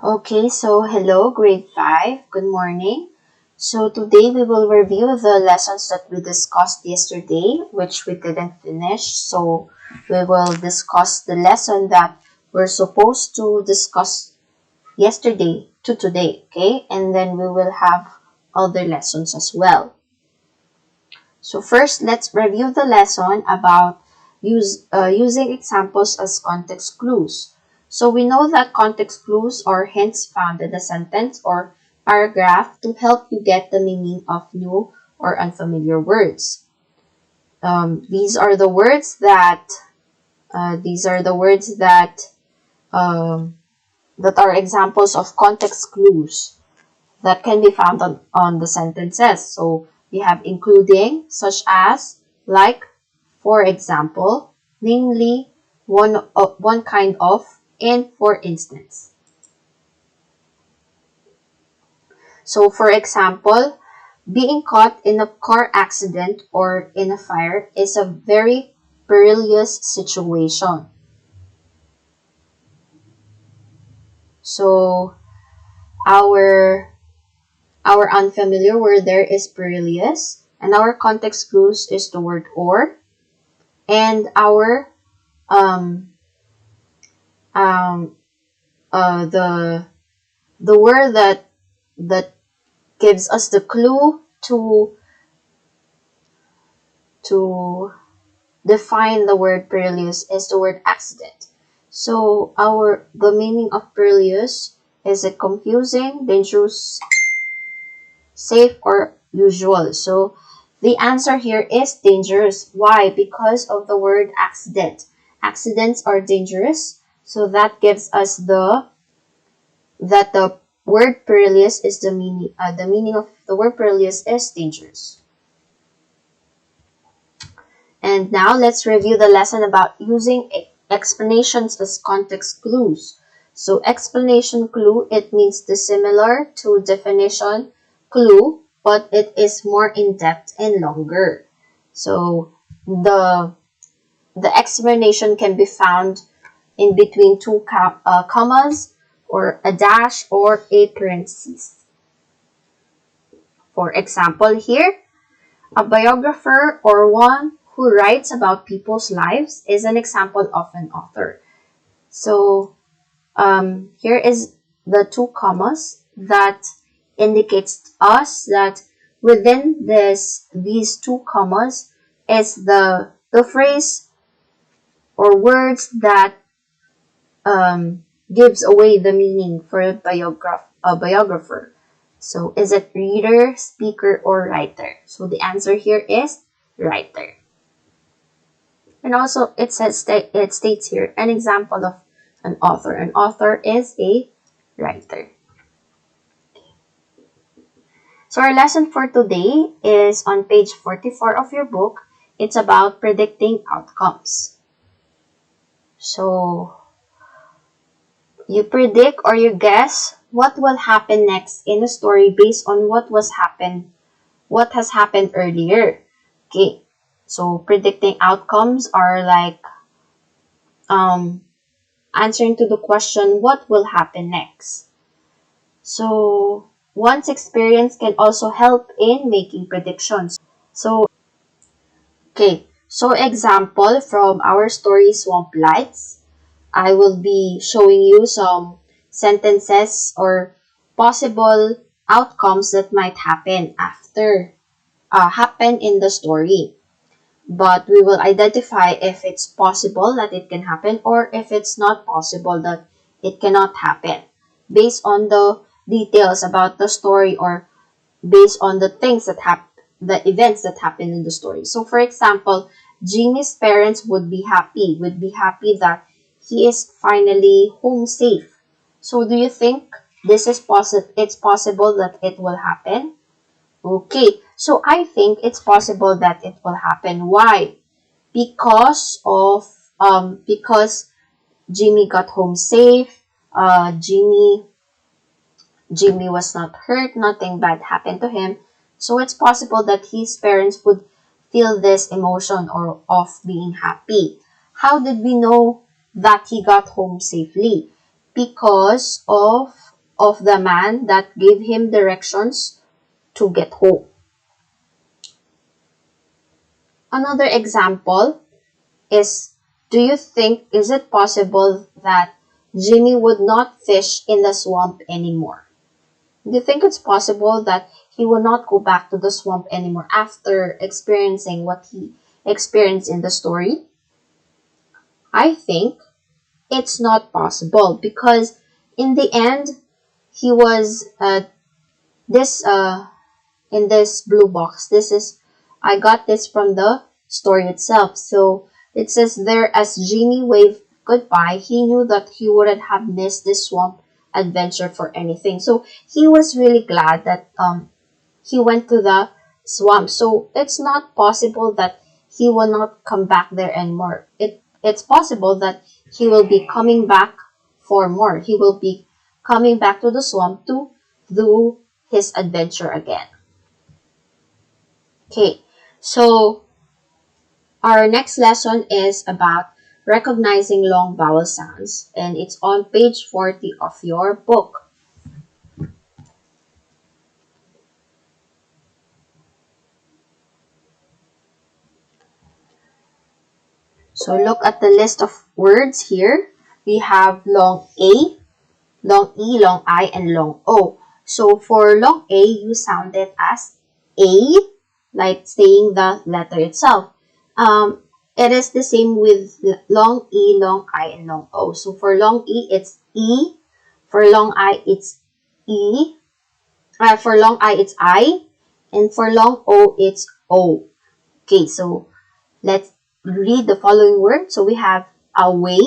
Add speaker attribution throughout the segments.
Speaker 1: Okay, so hello, grade 5. Good morning. So today we will review the lessons that we discussed yesterday, which we didn't finish. So we will discuss the lesson that we're supposed to discuss yesterday to today, okay? And then we will have other lessons as well. So first, let's review the lesson about using examples as context clues. So we know that context clues are hints found in a sentence or paragraph to help you get the meaning of new or unfamiliar words. These are the words that that are examples of context clues that can be found on the sentences. So we have including, such as, like, for example, namely, one kind of, and for instance. So for example, being caught in a car accident or in a fire is a very perilous situation. So our unfamiliar word there is perilous, and our context clues is the word or, and our the word that gives us the clue to define the word perilous is the word accident. So the meaning of perilous is it confusing, dangerous, safe, or usual. So the answer here is dangerous. Why? Because of the word accident. Accidents are dangerous. So that gives us the word perilous is the meaning of the word perilous is dangerous. And now let's review the lesson about using explanations as context clues. So explanation clue, it means dissimilar to definition clue, but it is more in-depth and longer. So the explanation can be found in between two commas, or a dash, or a parenthesis. For example here, a biographer or one who writes about people's lives is an example of an author. So here is the two commas that indicates us that within these two commas is the phrase or words that gives away the meaning for a biographer. So is it reader, speaker, or writer? So the answer here is writer. And also it states here an example of an author. An author is a writer. So our lesson for today is on page 44 of your book. It's about predicting outcomes. So you predict or you guess what will happen next in a story based on what has happened earlier. Okay, so predicting outcomes are like answering to the question, what will happen next? So one's experience can also help in making predictions. So example from our story Swamp Lights, I will be showing you some sentences or possible outcomes that might happen happen in the story. But we will identify if it's possible that it can happen or if it's not possible that it cannot happen based on the details about the story or based on the events that happen in the story. So for example, Jimmy's parents would be happy that he is finally home safe. So do you think it's possible that it will happen? Okay, so I think it's possible that it will happen. Why? Because Jimmy got home safe. Jimmy was not hurt. Nothing bad happened to him. So it's possible that his parents would feel this emotion of being happy. How did we know that he got home safely? Because of of the man that gave him directions to get home. Another example is, do you think, is it possible that Jimmy would not fish in the swamp anymore? Do you think it's possible that he will not go back to the swamp anymore after experiencing what he experienced in the story? I think it's not possible, because in the end, he was this in this blue box. I got this from the story itself. So it says there, as Jimmy waved goodbye, he knew that he wouldn't have missed this swamp adventure for anything. So he was really glad that he went to the swamp. So it's not possible that he will not come back there anymore. It's possible that he will be coming back for more. He will be coming back to the swamp to do his adventure again. Okay, so our next lesson is about recognizing long vowel sounds, and it's on page 40 of your book. So look at the list of words here. We have long A, long E, long I, and long O. So for long A, you sound it as A, like saying the letter itself. It is the same with long E, long I, and long O. So for long E, it's E. For long I, it's E. For long I, it's I. And for long O, it's O. Okay, so let's read the following word. So we have away.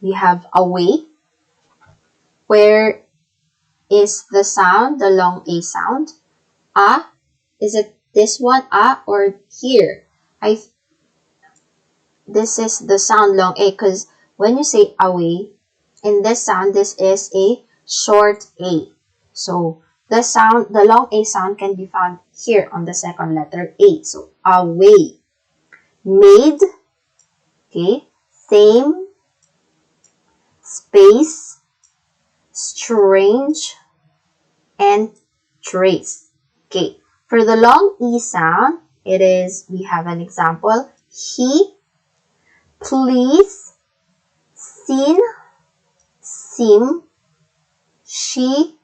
Speaker 1: We have away. Where is the sound, the long A sound? A? Is it this one, A, or here? This is the sound long A, because when you say away, in this sound, this is a short A. So the sound, the long A sound can be found here on the second letter A. So away. Made. Okay. Same. Space. Strange. And trace. Okay. For the long E sound, it is, we have an example. He, please, seen, seem, she,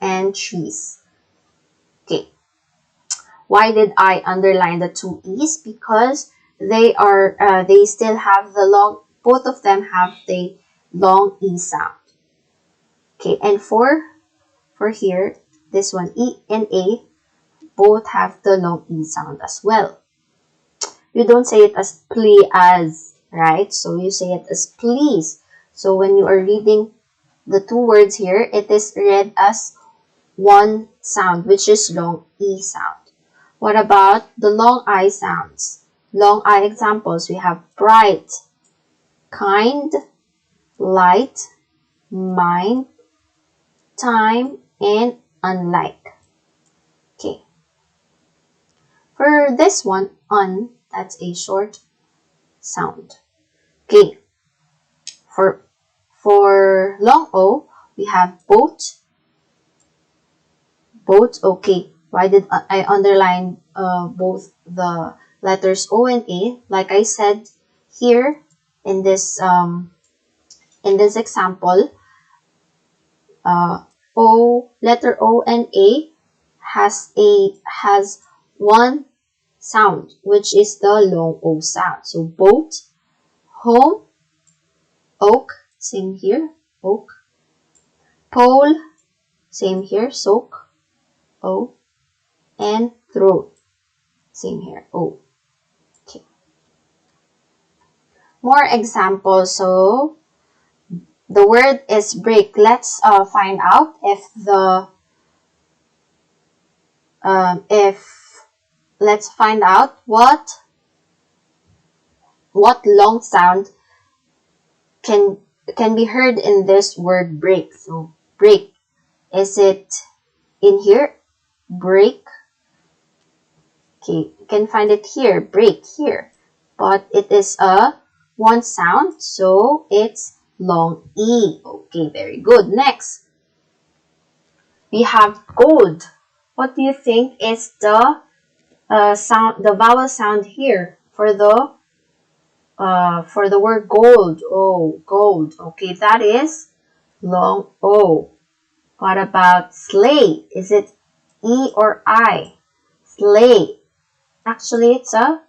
Speaker 1: and trees. Okay. Why did I underline the two E's? Because they still have the long, both of them have the long E sound. Okay, and for here, this one, E and A, both have the long E sound as well. You don't say it as as, right? So you say it as please. So when you are reading the two words here, it is read as one sound, which is long E sound. What about the long I sounds? Long I examples, we have bright, kind, light, mind, time, and unlike. Okay. For this one, that's a short sound. Okay. For long O, we have boat. Boat, okay. Why did I underline both the letters O and A? Like I said here in this example, letter O and A has one sound, which is the long O sound. So boat, home, oak, same here, oak, pole, same here, soak, O, and throat, same here, O. Okay. More examples. So the word is break. Let's find out let's find out what long sound can be heard in this word break. So break, is it in here? Break. Okay, you can find it here. Break here. but it is a one sound, so it's long E. Okay, very good. Next, we have gold. What do you think is the sound, the vowel sound here for the word gold? Oh, gold. Okay, that is long O. What about sleigh? Is it E or I? Sleigh. Actually, it's a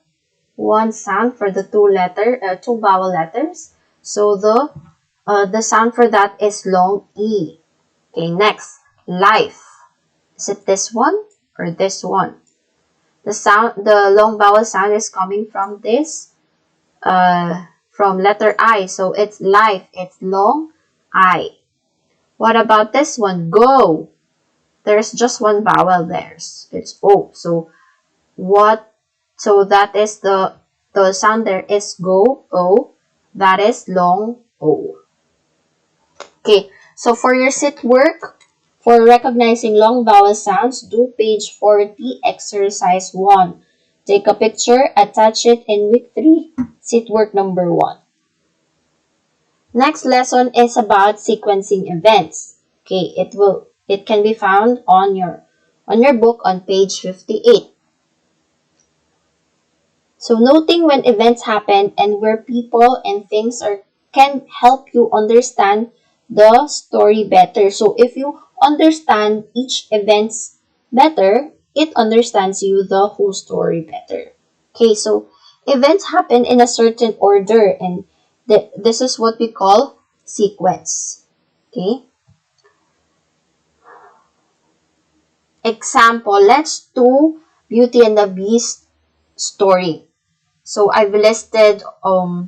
Speaker 1: one sound for the two vowel letters. So the sound for that is long E. Okay, next, life. Is it this one or this one? The long vowel sound is coming from this, from letter I. So it's life. It's long I. What about this one? Go. There's just one vowel there. It's O. So that is the sound there is go, O. That is long O. Okay, so for your sit work, for recognizing long vowel sounds, do page 40, exercise 1. Take a picture, attach it in week 3, sit work number 1. Next lesson is about sequencing events. Okay, it can be found on your book on page 58. So noting when events happen and where people and things can help you understand the story better. So if you understand each events better, it understands you the whole story better. Okay, so events happen in a certain order, and this is what we call sequence. Okay. Example, let's do Beauty and the Beast story. So I've listed 11,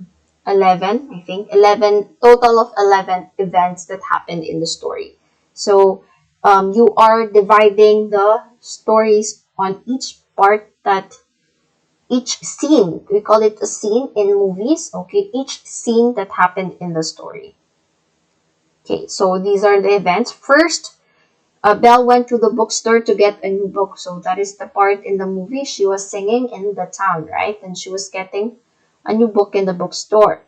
Speaker 1: I think, 11, total of 11 events that happened in the story. So you are dividing the stories on each part, that each scene, we call it a scene in movies, okay, each scene that happened in the story. Okay, so these are the events. First, Belle went to the bookstore to get a new book. So that is the part in the movie. She was singing in the town, right? And she was getting a new book in the bookstore.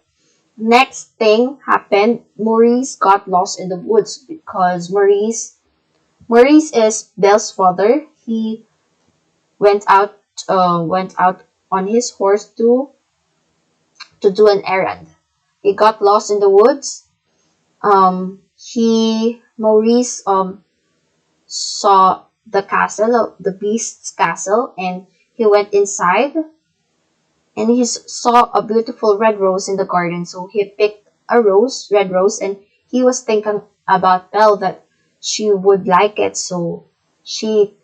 Speaker 1: Next thing happened, Maurice got lost in the woods because Maurice is Belle's father. He went out on his horse to do an errand. He got lost in the woods. Maurice saw the castle, the beast's castle, and he went inside and he saw a beautiful red rose in the garden. So he picked a red rose, and he was thinking about Belle that she would like it, so she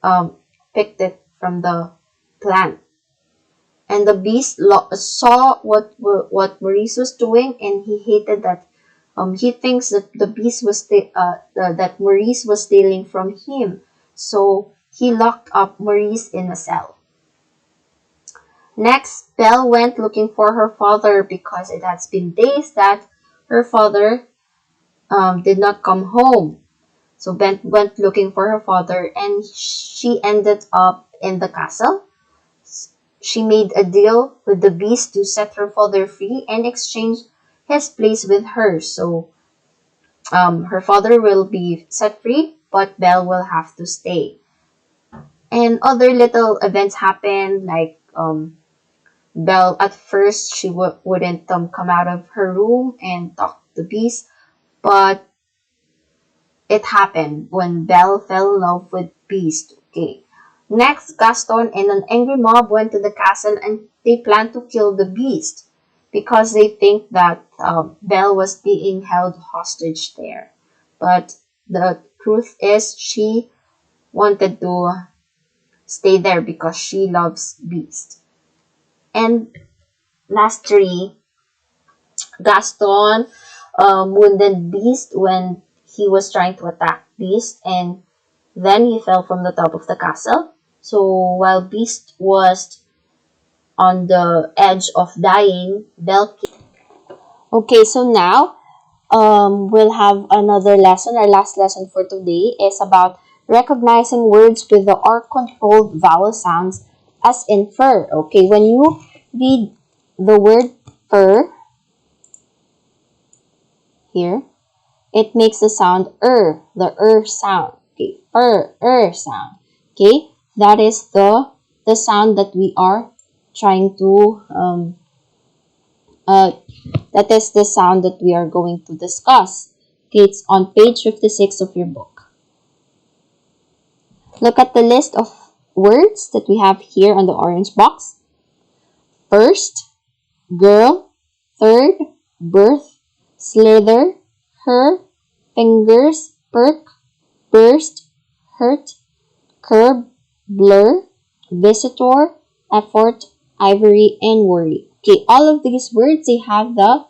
Speaker 1: picked it from the plant. And the beast saw what Maurice was doing, and he hated that. He thinks that the beast was that Maurice was stealing from him, so he locked up Maurice in a cell. Next, Belle went looking for her father because it has been days that her father did not come home. So Belle went looking for her father, and she ended up in the castle. She made a deal with the beast to set her father free and exchange his place with her. So her father will be set free, but Belle will have to stay. And other little events happen, like Belle, at first she wouldn't come out of her room and talk to the beast, but it happened when Belle fell in love with Beast. Okay. Next, Gaston and an angry mob went to the castle, and they planned to kill the beast because they think that Belle was being held hostage there. But the truth is she wanted to stay there because she loves Beast. And last three, Gaston wounded Beast when he was trying to attack Beast, and then he fell from the top of the castle. So while Beast was on the edge of dying, Belle came. Okay, so now we'll have another lesson. Our last lesson for today is about recognizing words with the or controlled vowel sounds as in fur. Okay, when you read the word fur here, it makes the sound the sound. Okay, sound. Okay, that is the sound that we are trying to that is the sound that we are going to discuss. Okay, it's on page 56 of your book. Look at the list of words that we have here on the orange box. First, girl. Third, birth. Slither, her. Fingers, perk. Burst, hurt. Curb, blur. Visitor, effort, ivory, and worry. Okay, all of these words, they have the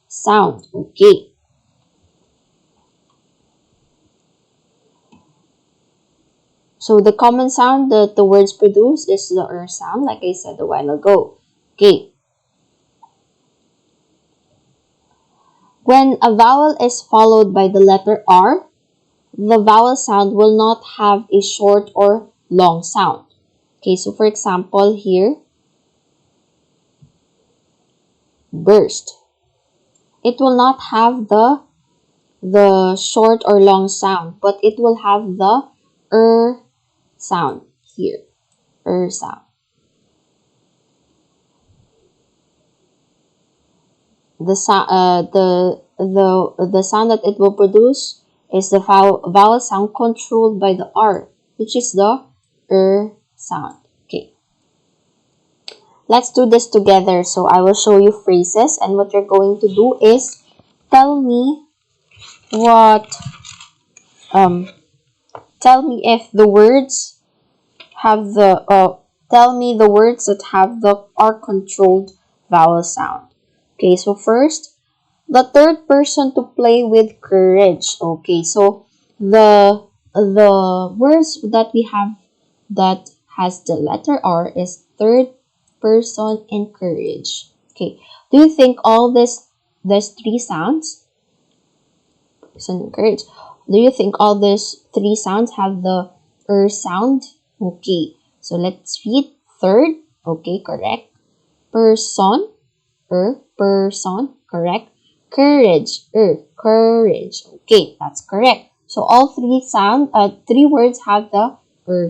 Speaker 1: sound. Okay. So the common sound that the words produce is the sound, like I said a while ago. Okay. When a vowel is followed by the letter R, the vowel sound will not have a short or long sound. Okay, so for example here, burst. It will not have the short or long sound, but it will have the sound here. Sound. The sound the sound that it will produce is the vowel sound controlled by the R, which is the sound. Okay. Let's do this together. So I will show you phrases, and what you're going to do is tell me if the words have tell me the words that have the R controlled vowel sound. Okay, so first, the third person to play with courage. Okay, so the words that we have that has the letter R is third person and courage. Okay, do you think all these three sounds, person and courage, do you think all these three sounds have the sound? Okay, so let's read third. Okay, correct. Person, person, correct. Courage, courage. Okay, that's correct. So all three words have the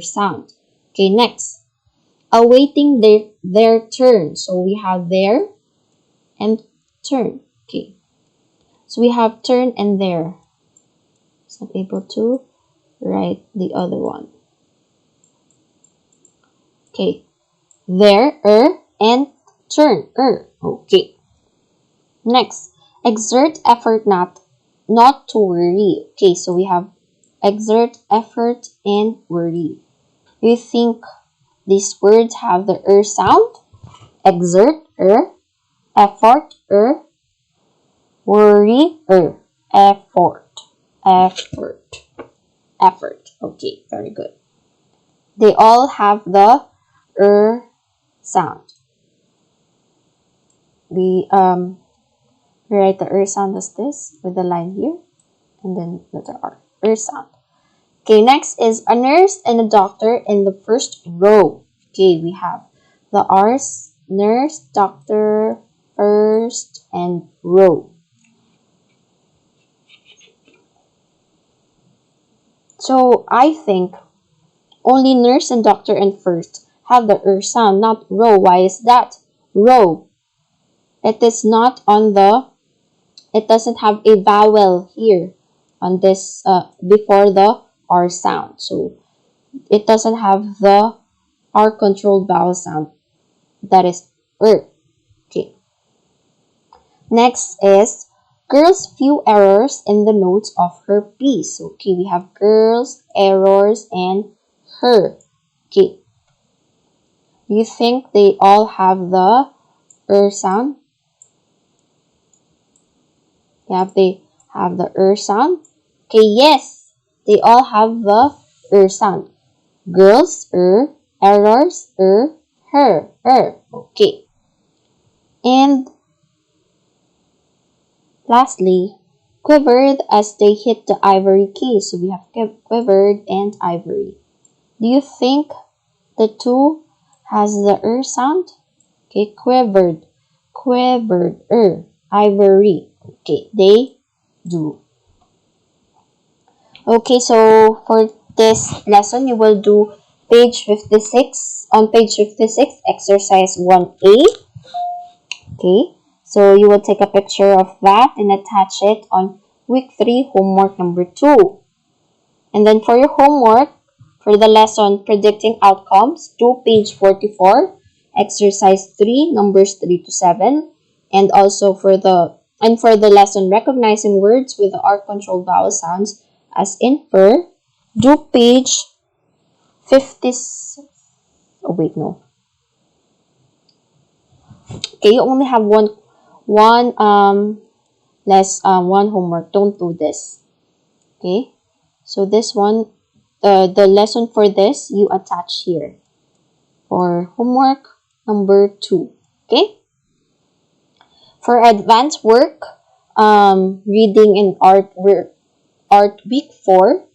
Speaker 1: sound. Okay, next. Awaiting their turn. So we have there and turn. Okay. So we have turn and there. It's not able to write the other one. Okay. There, and turn, Okay. Next, exert effort not to worry. Okay, so we have exert, effort, and worry. Do you think these words have the sound? Exert, effort, worry, effort, effort. Okay, very good. They all have the sound. We write the sound as this with the line here, and then letter R, sound. Okay, next is a nurse and a doctor in the first row. Okay, we have the R's, nurse, doctor, first, and row. So I think only nurse and doctor and first have the sound, not row. Why is that? Row, it is not on it doesn't have a vowel here on this before the R sound. So it doesn't have the R controlled vowel sound. That is Okay. Next is girl's few errors in the notes of her piece. Okay, we have girls, errors, and her. Okay. You think they all have the sound? Yeah, they have the sound. Okay, yes, they all have the sound. Girls, errors, her, Okay. And lastly, quivered as they hit the ivory key. So we have quivered and ivory. Do you think the two has the sound? Okay, quivered, ivory. Okay, they do. Okay, so for this lesson, you will do page 56. On page 56, exercise 1A. Okay, so you will take a picture of that and attach it on week 3, homework number 2. And then for your homework, for the lesson predicting outcomes, do page 44, exercise 3, numbers 3 to 7. And also for the lesson recognizing words with the R controlled vowel sounds as infer, do page 56. Oh wait, no. Okay, you only have one homework. Don't do this. Okay, so this one, the lesson for this you attach here for homework number 2. Okay, for advanced work, reading and art week 4,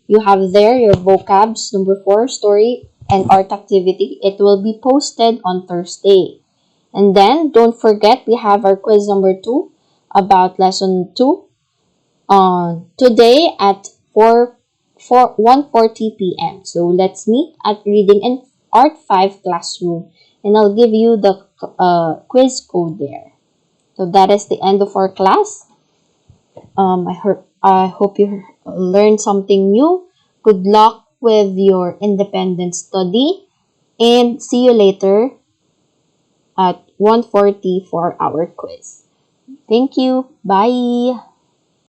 Speaker 1: you have there your vocabs number 4, story and art activity. It will be posted on Thursday. And then, don't forget, we have our quiz number 2 about lesson 2 today at 1:40 p.m. So, let's meet at Reading and Art 5 classroom. And I'll give you the quiz code there. So, that is the end of our class. I hope you learned something new. Good luck with your independent study. And see you later at 1:40 for our quiz. Thank you. Bye.